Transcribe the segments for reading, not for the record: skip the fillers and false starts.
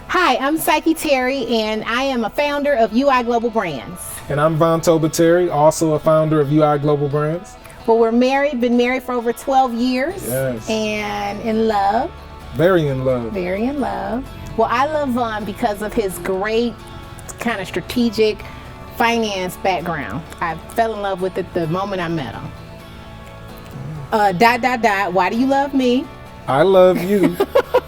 Hi, I'm Psyche Terry, and I am a founder of UI Global Brands. And I'm Vontoba Terry, also a founder of UI Global Brands. Well, we're married, been married for over 12 years. Yes. And in love. Very in love. Very in love. Well, I love Von because of his great kind of strategic finance background. I fell in love with it the moment I met him. Why do you love me? I love you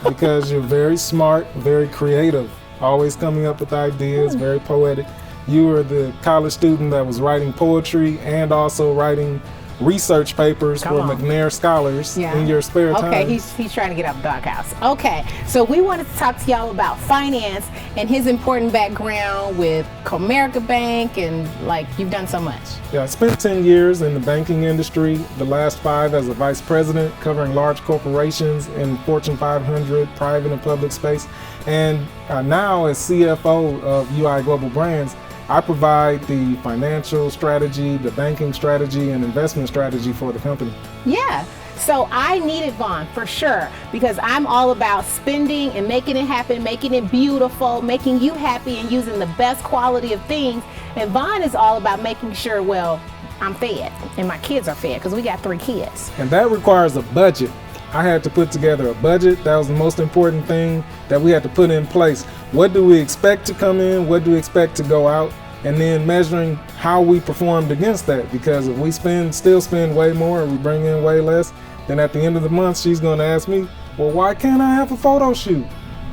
because you're very smart, very creative, always coming up with ideas, very poetic. You were the college student that was writing poetry and also writing research papers for McNair scholars in your spare time. Okay, he's trying to get out of the doghouse. Okay, so we wanted to talk to y'all about finance and his important background with Comerica Bank, and like, you've done so much. Yeah, I spent 10 years in the banking industry, the last 5 as a vice president, covering large corporations in Fortune 500, private and public space. And now as CFO of UI Global Brands, I provide the financial strategy, the banking strategy, and investment strategy for the company. Yeah, so I needed Von for sure, because I'm all about spending and making it happen, making it beautiful, making you happy, and using the best quality of things. And Von is all about making sure, well, I'm fed and my kids are fed, because we got 3 kids. And that requires a budget. I had to put together a budget. That was the most important thing that we had to put in place. What do we expect to come in? What do we expect to go out? And then measuring how we performed against that. Because if we still spend way more and we bring in way less, then at the end of the month, she's going to ask me, well, why can't I have a photo shoot?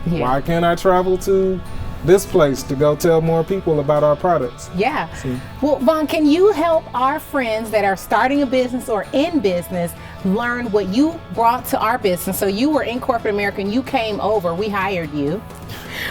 Yeah. Why can't I travel to this place to go tell more people about our products? Yeah. See? Well, Von, can you help our friends that are starting a business or in business learn what you brought to our business? So you were in corporate America and you came over, we hired you.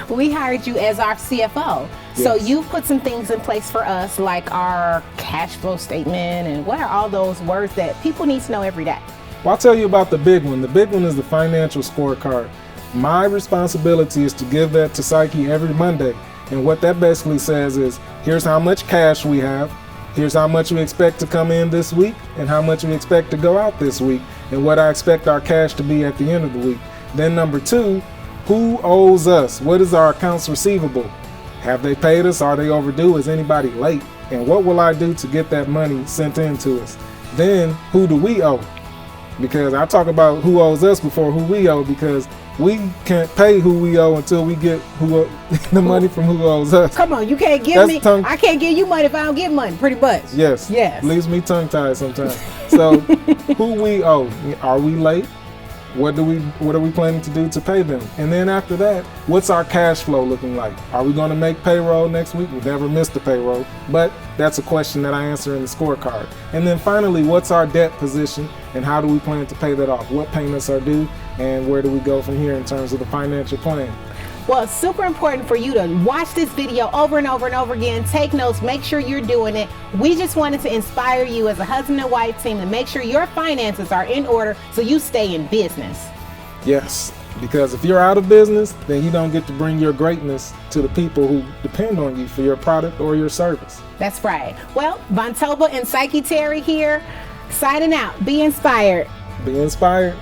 We hired you as our CFO. Yes. So you put some things in place for us, like our cash flow statement, and what are all those words that people need to know every day? Well, I'll tell you about the big one. The big one is the financial scorecard. My responsibility is to give that to Psyche every Monday. And what that basically says is, here's how much cash we have, here's how much we expect to come in this week, and how much we expect to go out this week, and what I expect our cash to be at the end of the week. Then number 2, who owes us? What is our accounts receivable? Have they paid us? Are they overdue? Is anybody late? And what will I do to get that money sent in to us? Then who do we owe? Because I talk about who owes us before who we owe, because we can't pay who we owe until we get the money from who owes us. Come on, you can't give me, I can't give you money if I don't get money, pretty much. Yes. Yes. Leaves me tongue-tied sometimes. So who we owe? Are we late? What are we planning to do to pay them? And then after that, what's our cash flow looking like? Are we going to make payroll next week? We never missed the payroll, but that's a question that I answer in the scorecard. And then finally, what's our debt position and how do we plan to pay that off? What payments are due and where do we go from here in terms of the financial plan? Well, it's super important for you to watch this video over and over and over again. Take notes, make sure you're doing it. We just wanted to inspire you as a husband and wife team to make sure your finances are in order so you stay in business. Yes, because if you're out of business, then you don't get to bring your greatness to the people who depend on you for your product or your service. That's right. Well, Vontoba and Psyche Terry here, signing out. Be inspired. Be inspired.